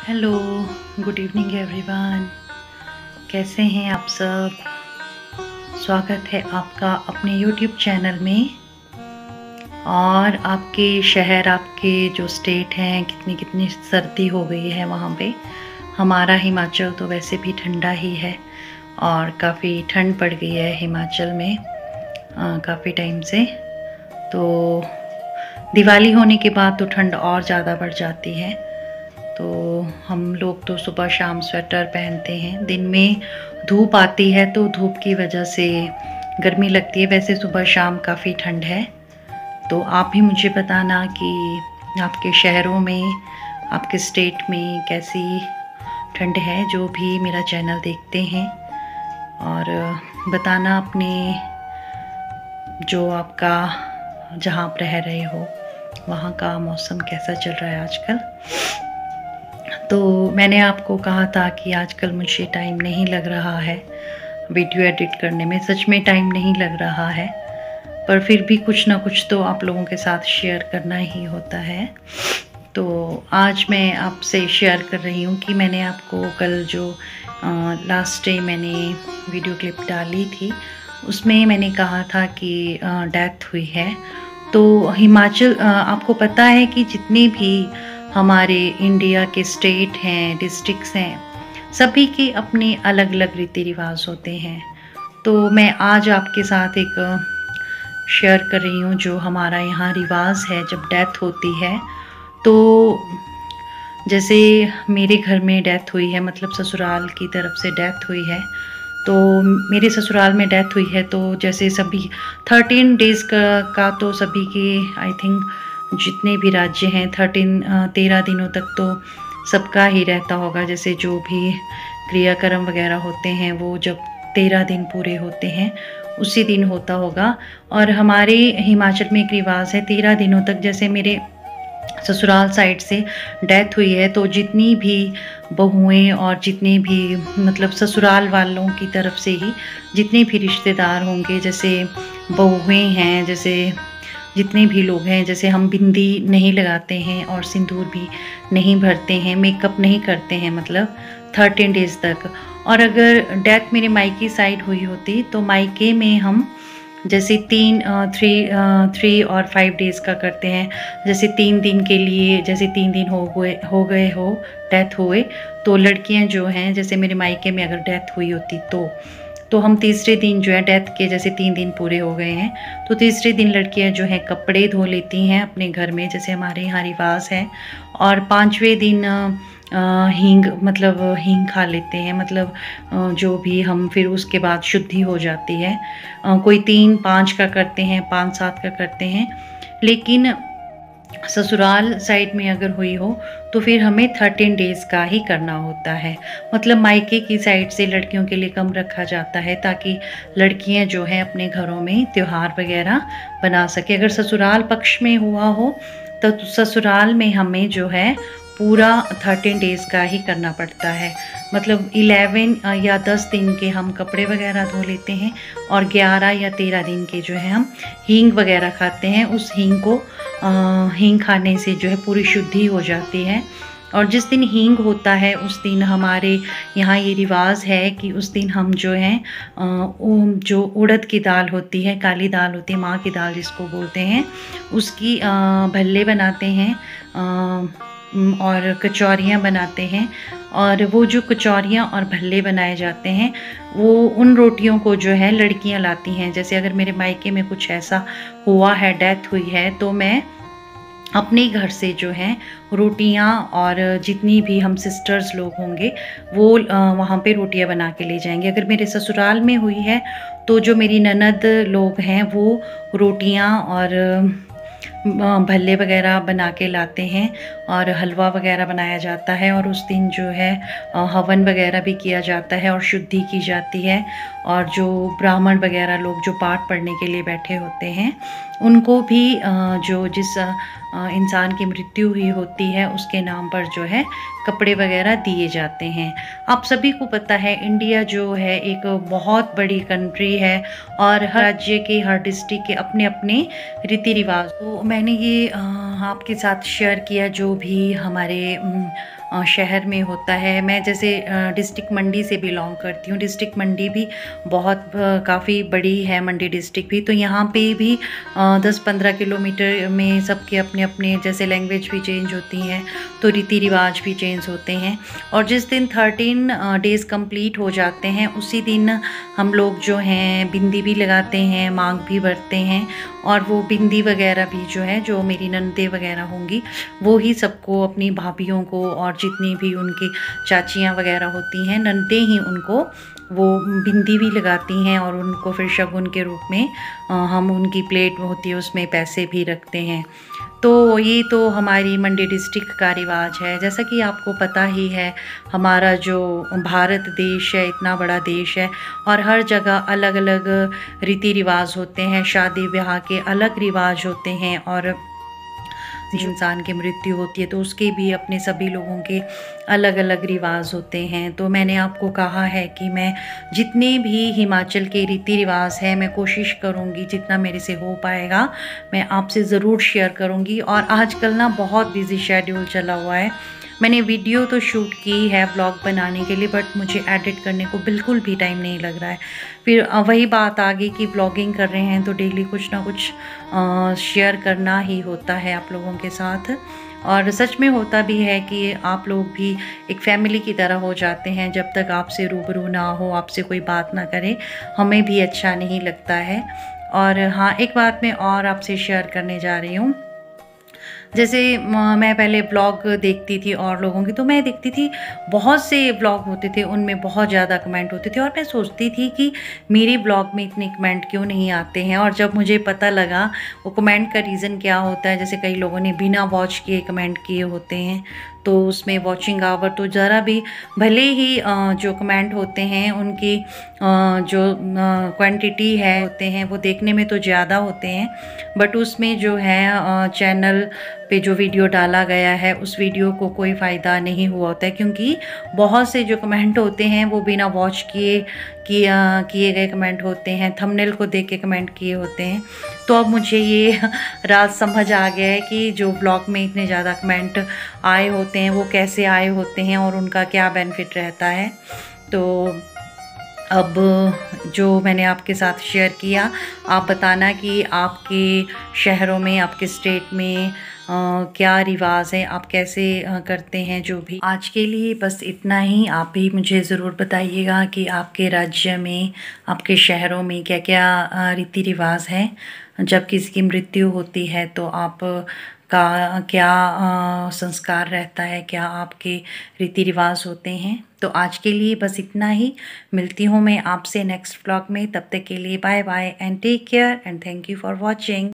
Hello, good evening everyone. कैसे हैं आप सब? स्वागत है आपका अपने यूट्यूब चैनल में। और आपके शहर, आपके जो स्टेट हैं, कितनी कितनी सर्दी हो गई है वहाँ पे। हमारा हिमाचल तो वैसे भी ठंडा ही है और काफ़ी ठंड पड़ गई है हिमाचल में काफ़ी टाइम से। तो दिवाली होने के बाद तो ठंड और ज़्यादा बढ़ जाती है। तो हम लोग तो सुबह शाम स्वेटर पहनते हैं। दिन में धूप आती है तो धूप की वजह से गर्मी लगती है। वैसे सुबह शाम काफ़ी ठंड है। तो आप भी मुझे बताना कि आपके शहरों में, आपके स्टेट में कैसी ठंड है, जो भी मेरा चैनल देखते हैं। और बताना अपने जो आपका, जहाँ आप रह रहे हो वहाँ का मौसम कैसा चल रहा है आजकल। तो मैंने आपको कहा था कि आजकल मुझे टाइम नहीं लग रहा है वीडियो एडिट करने में। सच में टाइम नहीं लग रहा है, पर फिर भी कुछ ना कुछ तो आप लोगों के साथ शेयर करना ही होता है। तो आज मैं आपसे शेयर कर रही हूँ कि मैंने आपको कल जो लास्ट डे मैंने वीडियो क्लिप डाली थी, उसमें मैंने कहा था कि डेथ हुई है। तो हिमाचल, आपको पता है कि जितने भी हमारे इंडिया के स्टेट हैं, डिस्ट्रिक्ट्स हैं, सभी के अपने अलग अलग रीति रिवाज होते हैं। तो मैं आज आपके साथ एक शेयर कर रही हूँ जो हमारा यहाँ रिवाज है। जब डेथ होती है तो जैसे मेरे घर में डेथ हुई है, मतलब ससुराल की तरफ से डेथ हुई है, तो मेरे ससुराल में डेथ हुई है। तो जैसे सभी 13 डेज़ का तो सभी के, आई थिंक जितने भी राज्य हैं, 13 दिनों तक तो सबका ही रहता होगा। जैसे जो भी क्रियाक्रम वगैरह होते हैं वो जब 13 दिन पूरे होते हैं उसी दिन होता होगा। और हमारे हिमाचल में एक रिवाज है 13 दिनों तक। जैसे मेरे ससुराल साइड से डेथ हुई है तो जितनी भी बहुएं और जितने भी, मतलब ससुराल वालों की तरफ से ही जितने भी रिश्तेदार होंगे, जैसे बहुएं हैं, जैसे जितने भी लोग हैं, जैसे हम बिंदी नहीं लगाते हैं और सिंदूर भी नहीं भरते हैं, मेकअप नहीं करते हैं, मतलब 13 डेज़ तक। और अगर डेथ मेरे मायके साइड हुई होती तो मायके में हम जैसे 3 और 5 डेज़ का करते हैं। जैसे 3 दिन के लिए, जैसे 3 दिन हो गए हो डेथ हुए, तो लड़कियां जो हैं, जैसे मेरे मायके में अगर डेथ हुई होती तो हम तीसरे दिन जो है, डेथ के जैसे 3 दिन पूरे हो गए हैं तो तीसरे दिन लड़कियां जो हैं कपड़े धो लेती हैं अपने घर में, जैसे हमारे यहाँ रिवाज है। और 5वें दिन हींग, मतलब हींग खा लेते हैं, मतलब जो भी हम, फिर उसके बाद शुद्धि हो जाती है। कोई 3-5 का करते हैं, 5-7 का करते हैं। लेकिन ससुराल साइड में अगर हुई हो तो फिर हमें 13 डेज़ का ही करना होता है। मतलब मायके की साइड से लड़कियों के लिए कम रखा जाता है ताकि लड़कियां जो हैं अपने घरों में त्यौहार वगैरह बना सके। अगर ससुराल पक्ष में हुआ हो तो ससुराल में हमें जो है पूरा 13 डेज़ का ही करना पड़ता है। मतलब 11 या 10 दिन के हम कपड़े वगैरह धो लेते हैं और 11 या 13 दिन के जो है हम हींग वगैरह खाते हैं। उस हींग को हींग खाने से जो है पूरी शुद्धि हो जाती है। और जिस दिन हींग होता है उस दिन हमारे यहाँ ये रिवाज है कि उस दिन हम जो है जो उड़द की दाल होती है, काली दाल होती है, माँ की दाल जिसको बोलते हैं, उसकी भल्ले बनाते हैं और कचौरियाँ बनाते हैं। और वो जो कचौरियाँ और भल्ले बनाए जाते हैं, वो उन रोटियों को जो है लड़कियाँ लाती हैं। जैसे अगर मेरे मायके में कुछ ऐसा हुआ है, डेथ हुई है, तो मैं अपने घर से जो है रोटियां, और जितनी भी हम सिस्टर्स लोग होंगे वो वहाँ पे रोटियां बना के ले जाएंगे। अगर मेरे ससुराल में हुई है तो जो मेरी ननद लोग हैं वो रोटियां और भल्ले वगैरह बना के लाते हैं और हलवा वगैरह बनाया जाता है। और उस दिन जो है हवन वगैरह भी किया जाता है और शुद्धि की जाती है। और जो ब्राह्मण वगैरह लोग जो पाठ पढ़ने के लिए बैठे होते हैं, उनको भी जो जिस इंसान की मृत्यु हुई होती है उसके नाम पर जो है कपड़े वगैरह दिए जाते हैं। आप सभी को पता है इंडिया जो है एक बहुत बड़ी कंट्री है और हर राज्य के, हर डिस्ट्रिक्ट के अपने अपने रीति रिवाज। तो मैंने ये आपके साथ शेयर किया जो भी हमारे शहर में होता है। मैं जैसे डिस्ट्रिक्ट मंडी से बिलोंग करती हूँ। डिस्ट्रिक्ट मंडी भी बहुत काफ़ी बड़ी है, मंडी डिस्ट्रिक्ट भी। तो यहाँ पे भी 10-15 किलोमीटर में सबके अपने अपने जैसे लैंग्वेज भी चेंज होती हैं, तो रीति रिवाज भी चेंज होते हैं। और जिस दिन 13 डेज़ कंप्लीट हो जाते हैं उसी दिन हम लोग जो हैं बिंदी भी लगाते हैं, मांग भी भरते हैं। और वो बिंदी वगैरह भी जो है, जो मेरी ननदे वगैरह होंगी, वो ही सबको, अपनी भाभीयों को और जितनी भी उनकी चाचियाँ वगैरह होती हैं, ननदे ही उनको वो बिंदी भी लगाती हैं। और उनको फिर शगुन के रूप में हम उनकी प्लेट होती है उसमें पैसे भी रखते हैं। तो ये तो हमारी मंडी डिस्ट्रिक्ट का रिवाज है। जैसा कि आपको पता ही है, हमारा जो भारत देश है इतना बड़ा देश है और हर जगह अलग अलग रीति रिवाज होते हैं। शादी ब्याह के अलग रिवाज होते हैं और इंसान की मृत्यु होती है तो उसके भी अपने सभी लोगों के अलग अलग रिवाज होते हैं। तो मैंने आपको कहा है कि मैं जितने भी हिमाचल के रीति रिवाज हैं मैं कोशिश करूँगी जितना मेरे से हो पाएगा मैं आपसे ज़रूर शेयर करूँगी। और आजकल ना बहुत बिजी शेड्यूल चला हुआ है। मैंने वीडियो तो शूट की है ब्लॉग बनाने के लिए, बट मुझे एडिट करने को बिल्कुल भी टाइम नहीं लग रहा है। फिर वही बात आ गई कि ब्लॉगिंग कर रहे हैं तो डेली कुछ ना कुछ शेयर करना ही होता है आप लोगों के साथ। और सच में होता भी है कि आप लोग भी एक फैमिली की तरह हो जाते हैं। जब तक आपसे रूबरू ना हो, आपसे कोई बात ना करे, हमें भी अच्छा नहीं लगता है। और हाँ, एक बात मैं और आपसे शेयर करने जा रही हूँ। जैसे मैं पहले ब्लॉग देखती थी और लोगों की, तो मैं देखती थी बहुत से ब्लॉग होते थे, उनमें बहुत ज़्यादा कमेंट होते थे और मैं सोचती थी कि मेरे ब्लॉग में इतने कमेंट क्यों नहीं आते हैं। और जब मुझे पता लगा वो कमेंट का रीज़न क्या होता है, जैसे कई लोगों ने बिना वॉच किए कमेंट किए होते हैं, तो उसमें वॉचिंग आवर तो ज़रा भी, भले ही जो कमेंट होते हैं उनकी जो क्वांटिटी है होते हैं वो देखने में तो ज़्यादा होते हैं, बट उसमें जो है चैनल पे जो वीडियो डाला गया है उस वीडियो को कोई फ़ायदा नहीं हुआ होता है। क्योंकि बहुत से जो कमेंट होते हैं वो बिना वॉच किए गए कमेंट होते हैं, थंबनेल को देख के कमेंट किए होते हैं। तो अब मुझे ये राज समझ आ गया है कि जो ब्लॉग में इतने ज़्यादा कमेंट आए होते हैं वो कैसे आए होते हैं और उनका क्या बेनिफिट रहता है। तो अब जो मैंने आपके साथ शेयर किया, आप बताना कि आपके शहरों में, आपके स्टेट में क्या रिवाज है, आप कैसे करते हैं। जो भी आज के लिए बस इतना ही। आप भी मुझे ज़रूर बताइएगा कि आपके राज्य में, आपके शहरों में क्या क्या रीति रिवाज हैं। जब किसी की मृत्यु होती है तो आप का क्या संस्कार रहता है, क्या आपके रीति रिवाज होते हैं। तो आज के लिए बस इतना ही। मिलती हूँ मैं आपसे नेक्स्ट व्लॉग में। तब तक के लिए bye bye and take care and thank you for watching.